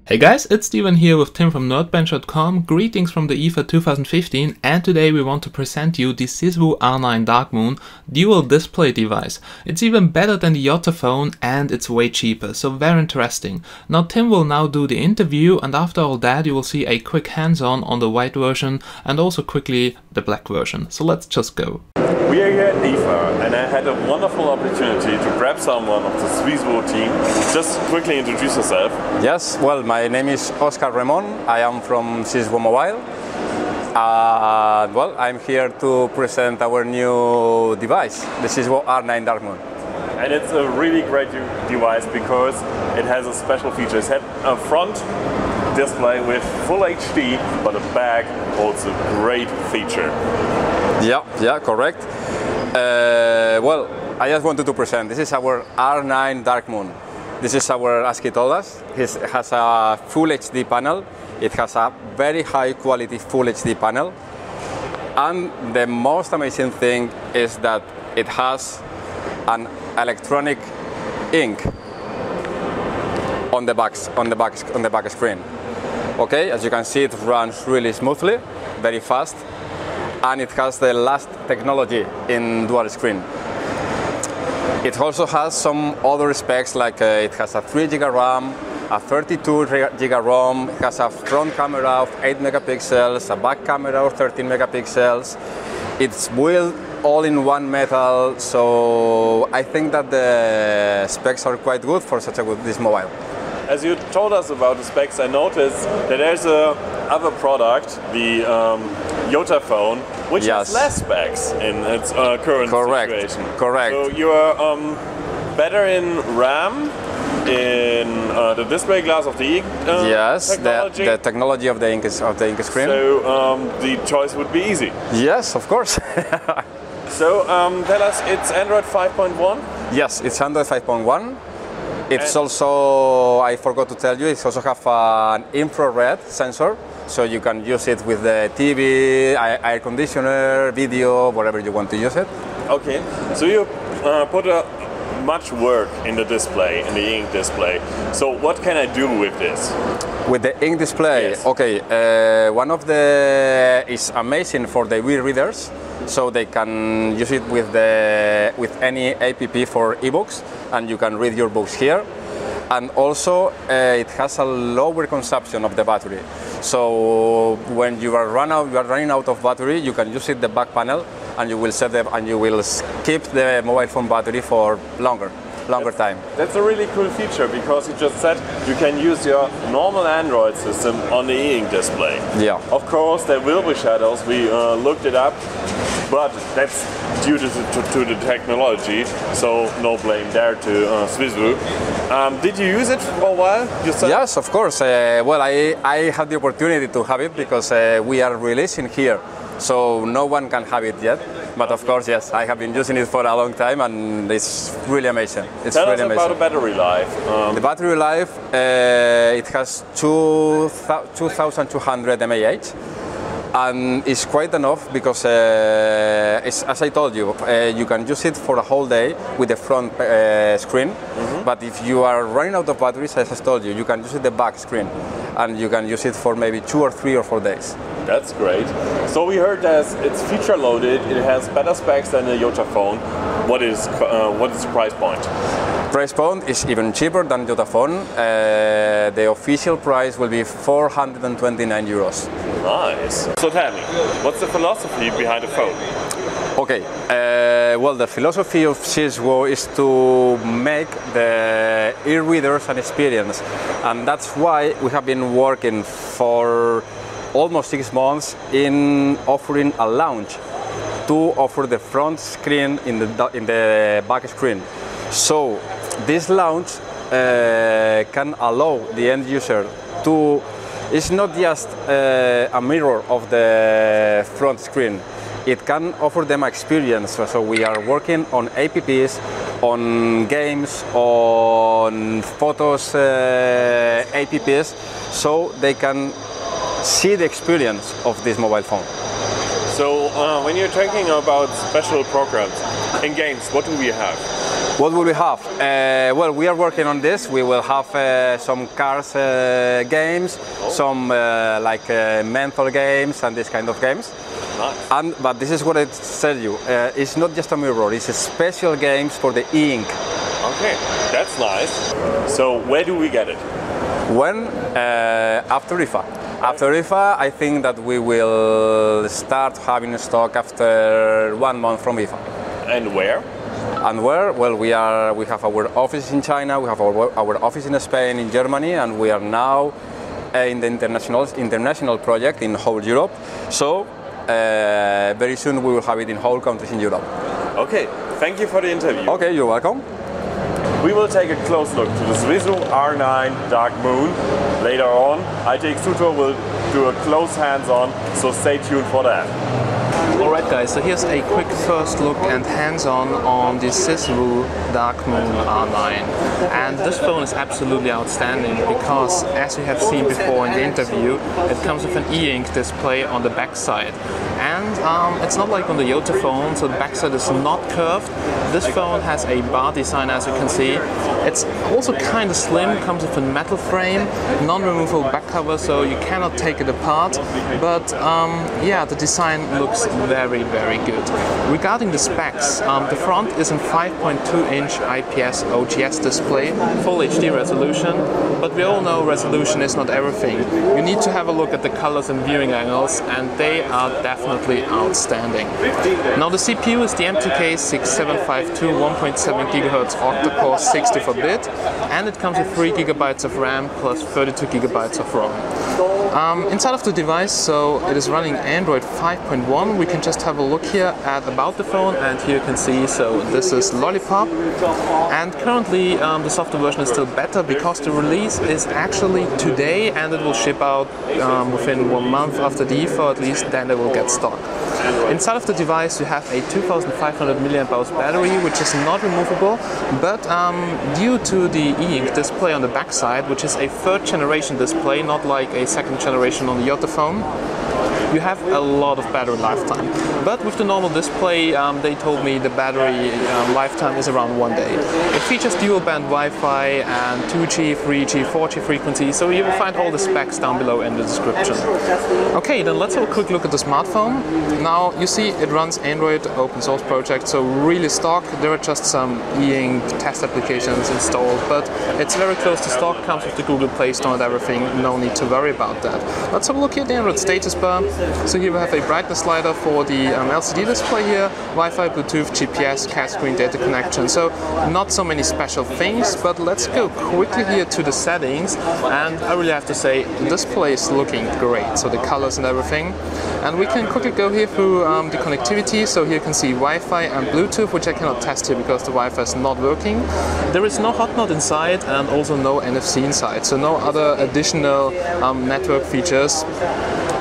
Hey guys, it's Steven here with Tim from nerdbench.com. Greetings from the IFA 2015, and today we want to present you the Siswoo R9 Darkmoon dual display device. It's even better than the Yotaphone and it's way cheaper, so very interesting. Now Tim will now do the interview, and after all that you will see a quick hands-on the white version and also quickly the black version. So let's just go. We are here at IFA, and I had a wonderful opportunity to grab someone of the Siswoo team. Just quickly introduce yourself. Yes, well, my name is Oscar Ramon. I am from Siswoo Mobile. Well, I'm here to present our new device, the Siswoo R9 Darkmoon. And it's a really great device because it has a special feature. It has a front display with full HD, but the back holds a great feature. Yeah, correct. Well, I just wanted to present. This is our R9 Darkmoon. This is our, as he told us, it has a full HD panel. It has a very high quality full HD panel. And the most amazing thing is that it has an electronic ink on the back screen. Okay, as you can see, it runs really smoothly, very fast, and it has the last technology in dual screen. It also has some other specs, like it has a 3 GB RAM, a 32 GB ROM, it has a front camera of 8 megapixels, a back camera of 13 megapixels. It's built all in one metal, so I think that the specs are quite good for such a good this mobile. As you told us about the specs, I noticed that there's other product, the Yotaphone, which has less specs in its current situation. Correct. So you are better in RAM, in the display glass of the ink technology. the technology of the ink screen. So the choice would be easy. Yes, of course. So tell us, it's Android 5.1? Yes, it's Android 5.1. It's also, I forgot to tell you, it also have an infrared sensor, so you can use it with the TV, air conditioner, video, whatever you want to use it. Okay, so you put much work in the display, in the ink display. So what can I do with this? With the ink display, yes. Okay, one of the is amazing for the e-readers, so they can use it with any app for ebooks, and you can read your books here. And also, it has a lower consumption of the battery. So when you are running out of battery, you can use the back panel, and you will keep the mobile phone battery for longer time. That's a really cool feature, because you just said you can use your normal Android system on the e-ink display. Yeah. Of course, there will be shadows. We looked it up, but that's due to the technology, so no blame there to Siswoo. Did you use it for a while yourself? Yes, of course. Well, I had the opportunity to have it because we are releasing here, so no one can have it yet. But of course, yes, I have been using it for a long time, and it's really amazing. Tell us about the battery life. The battery life, it has 2,200 mAh. And it's quite enough because, as I told you, you can use it for a whole day with the front screen. But if you are running out of batteries, as I told you, you can use the back screen, and you can use it for maybe 2 or 3 or 4 days. That's great. So we heard that it's feature loaded. It has better specs than the Yotaphone. What is the price point? Price point is even cheaper than Yotaphone. The official price will be 429 euros. Nice. So tell me, what's the philosophy behind the phone? Okay, well, the philosophy of Siswoo is to make the e-readers an experience, and that's why we have been working for almost 6 months in offering a launch to offer the front screen in the back screen. So this launch can allow the end user to, it's not just a mirror of the front screen, it can offer them experience. So we are working on apps, on games, on photos apps, so they can see the experience of this mobile phone. So when you're talking about special programs in games, what do we have? What will we have? Well, we are working on this. We will have some cars games, some like menthol games and this kind of games. Nice. But this is what I tell you. It's not just a mirror. It's a special games for the e-ink. Okay, that's nice. So where do we get it? When? After IFA. After IFA, I think that we will start having stock after 1 month from IFA. And where? And where? Well, we have our office in China, we have our office in Spain, in Germany, and we are now in the international project in whole Europe. So very soon we will have it in whole countries in Europe. Okay, thank you for the interview. Okay, you're welcome. We will take a close look to the Siswoo R9 Darkmoon later on. ITX Tutor will do a close hands-on, so stay tuned for that. Alright guys, so here's a quick first look and hands-on on the Siswoo Darkmoon R9. And this phone is absolutely outstanding because, as you have seen before in the interview, it comes with an e-ink display on the backside. And it's not like on the Yotaphone, so the backside is not curved. This phone has a bar design, as you can see. It's also kind of slim, comes with a metal frame, non-removable back cover, so you cannot take it apart. But yeah, the design looks very, very good. Regarding the specs, the front is a 5.2-inch IPS OGS display, full HD resolution, but we all know resolution is not everything. You need to have a look at the colors and viewing angles, and they are definitely outstanding. Now the CPU is the MTK6752 1.7 GHz octa-core 64-bit, and it comes with 3 GB of RAM plus 32 GB of ROM. Inside of the device, so it is running Android 5.1. We can just have a look here at about the phone, and here you can see, so this is Lollipop, and currently the software version is still beta because the release is actually today, and it will ship out within 1 month after the IFA, at least then they will get stock. Inside of the device you have a 2500 mAh battery, which is not removable, but due to the e-ink display on the backside, which is a 3rd generation display, not like a 2nd generation on the Yotaphone, you have a lot of battery lifetime. But with the normal display, they told me the battery lifetime is around 1 day. It features dual band Wi-Fi and 2G, 3G, 4G frequency, so you will find all the specs down below in the description. Okay, then let's have a quick look at the smartphone. Now you see it runs Android open source project, so really stock. There are just some e-ink test applications installed, but it's very close to stock, comes with the Google Play Store and everything, no need to worry about that. Let's have a look here at the Android status bar. So here we have a brightness slider for the LCD display here, Wi-Fi, Bluetooth, GPS, cat screen, data connection. So not so many special things, but let's go quickly here to the settings. And I really have to say, the display is looking great. So the colors and everything. And we can quickly go here through the connectivity. So here you can see Wi-Fi and Bluetooth, which I cannot test here because the Wi-Fi is not working. There is no hotnode inside and also no NFC inside. So no other additional network features.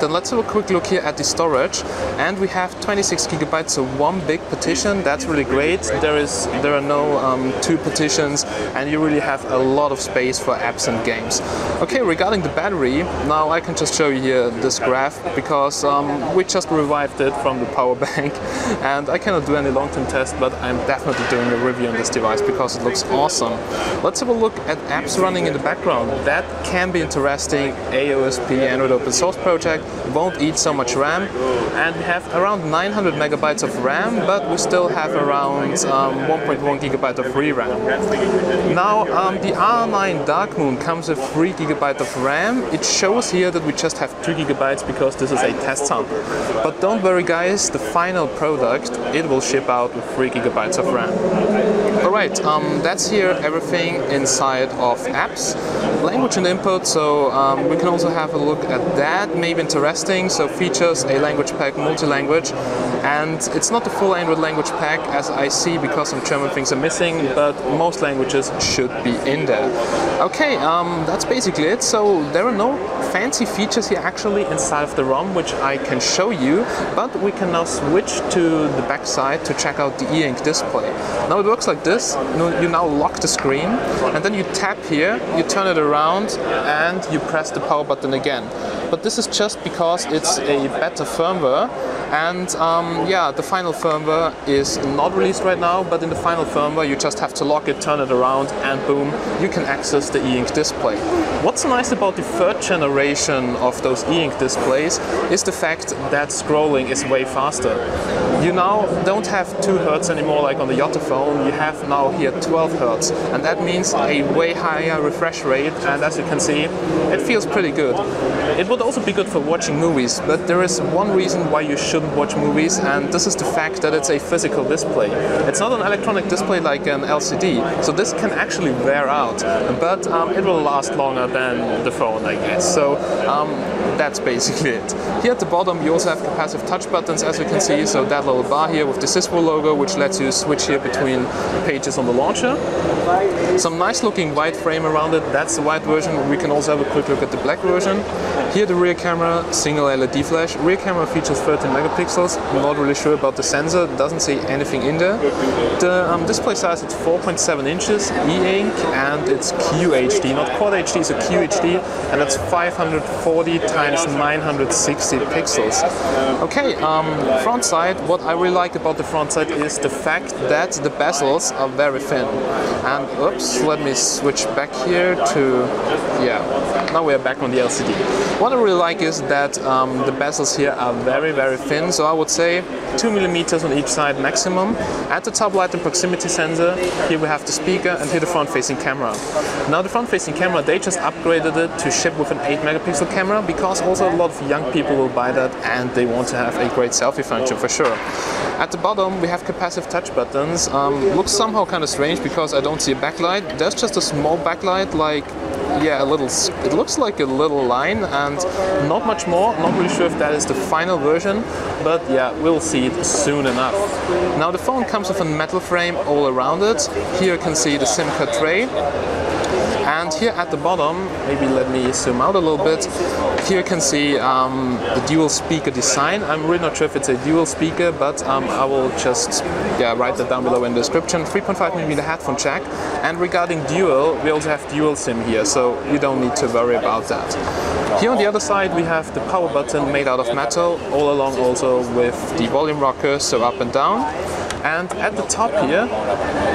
Then let's have a quick look here at the storage, and we have 26 GB, so 1 big partition. That's really great. There are no 2 partitions, and you really have a lot of space for apps and games. Okay, regarding the battery, now I can just show you here this graph because we just revived it from the power bank, and I cannot do any long-term test, but I'm definitely doing a review on this device because it looks awesome. Let's have a look at apps running in the background. That can be interesting. AOSP, Android Open Source Project, won't eat so much RAM, and we have around 900 megabytes of RAM, but we still have around 1.1 gigabyte of RAM. Now the R9 Darkmoon comes with 3 gigabyte of RAM. It shows here that we just have 2 gigabytes because this is a test sample. But don't worry guys, the final product, it will ship out with 3 gigabytes of RAM. Alright, that's here everything inside of apps. Language and input, so we can also have a look at that, maybe interesting. So features a language pack, multi-language, and it's not the full Android language pack as I see because some German things are missing, but most languages should be in there. Okay, that's basically it. So there are no fancy features here actually inside of the ROM which I can show you, but we can now switch to the back side to check out the e-ink display. Now it works like this. You now lock the screen, and then you tap here, you turn it around, and you press the power button again. But this is just because it's a better firmware, And yeah, the final firmware is not released right now, but in the final firmware you just have to lock it, turn it around, and boom, you can access the e-ink display. What's nice about the third generation of those e-ink displays is the fact that scrolling is way faster. You now don't have 2 Hz anymore like on the Yotaphone, you have now here 12 Hz, and that means a way higher refresh rate, and as you can see, it feels pretty good. It would also be good for watching movies, but there is one reason why you shouldn't watch movies, and this is the fact that it's a physical display. It's not an electronic display like an LCD, so this can actually wear out, but it will last longer than the phone, I guess. So that's basically it. Here at the bottom you also have capacitive touch buttons, as you can see, so that little bar here with the Siswoo logo, which lets you switch here between pages on the launcher. Some nice looking white frame around it, that's the white version. We can also have a quick look at the black version. Here the rear camera, single LED flash. Rear camera features 13 megapixels. I'm not really sure about the sensor, doesn't say anything in there. The display size is 4.7 inches, e-ink, and it's QHD, not Quad HD, it's a QHD, and it's 540 times 960 pixels. Okay, front side, what I really like about the front side is the fact that the bezels are very thin. And oops, let me switch back here to, yeah, now we are back on the LCD. What I really like is that the bezels here are very, very thin, so I would say 2 millimeters on each side maximum. At the top, light and proximity sensor. Here we have the speaker, and here the front-facing camera. Now the front-facing camera, they just upgraded it to ship with an 8 megapixel camera, because also a lot of young people will buy that and they want to have a great selfie function for sure. At the bottom we have capacitive touch buttons. Looks somehow kind of strange because I don't see a backlight. There's just a small backlight, like, yeah, a little, it looks like a little line and not much more. Not really sure if that is the final version, but yeah, we'll see it soon enough. Now the phone comes with a metal frame all around it. Here you can see the SIM card tray. And here at the bottom, maybe let me zoom out a little bit, here you can see the dual speaker design. I'm really not sure if it's a dual speaker, but I will just write that down below in the description. 3.5mm headphone jack, and regarding dual, we also have dual SIM here, so you don't need to worry about that. Here on the other side we have the power button made out of metal, all along also with the volume rocker, so up and down. And at the top here,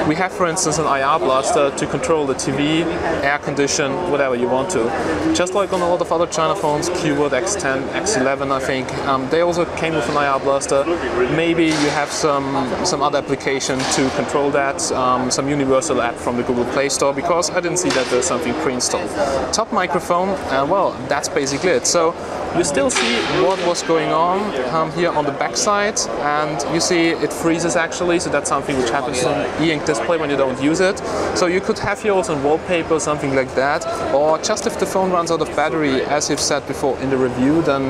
we have, for instance, an IR blaster to control the TV, air condition, whatever you want to. Just like on a lot of other China phones, Q-Wood X10, X11, I think, they also came with an IR blaster. Maybe you have some other application to control that, some universal app from the Google Play Store, because I didn't see that there's something pre-installed. Top microphone, well, that's basically it. So you still see what was going on here on the back side, and you see it freezes actually, so that's something which happens on e-ink display when you don't use it. So you could have here also wallpaper, something like that, or just if the phone runs out of battery, as you've said before in the review, then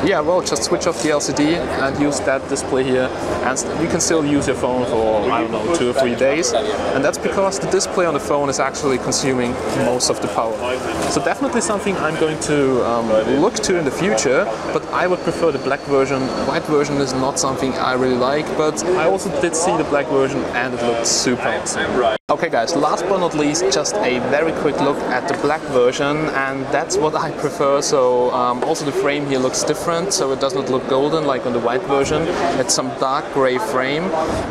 yeah, well, just switch off the LCD and use that display here, and you can still use your phone for, I don't know, 2 or 3 days, and that's because the display on the phone is actually consuming most of the power. So definitely something I'm going to look to in the future, but I would prefer the black version. White version is not something I really like, but I also did see the black version and it looked super awesome. Okay guys, last but not least, just a very quick look at the black version, and that's what I prefer. So also the frame here looks different, so it does not look golden like on the white version. It's some dark grey frame,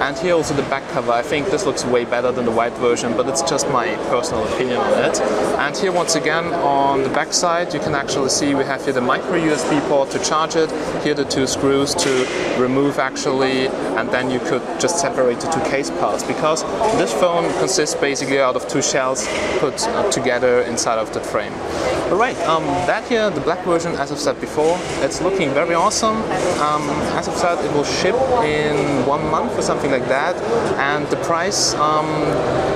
and here also the back cover. I think this looks way better than the white version, but it's just my personal opinion on it. And here once again on the back side you can actually see we have here the micro USB port to charge it, here the 2 screws to remove actually, and then you could just separate the 2 case parts, because this phone consists basically out of 2 shells put together inside of the frame. Alright, that here, the black version, as I've said before, it's looking very awesome. As I've said, it will ship in 1 month or something like that, and the price,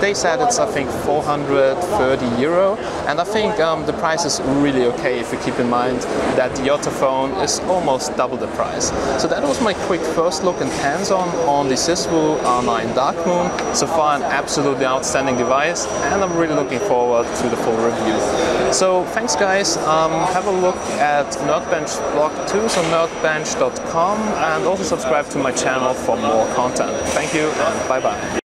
they said it's I think 430 euro, and I think the price is really okay if you keep in mind that the Yotaphone is almost double the price. So that was my quick first look and hands-on the Siswoo R9 Darkmoon. So far an absolutely outstanding device, and I'm really looking forward to the full review. So thanks guys, have a look at Nerdbench blog too, so nerdbench.com, and also subscribe to my channel for more content. Thank you and bye bye.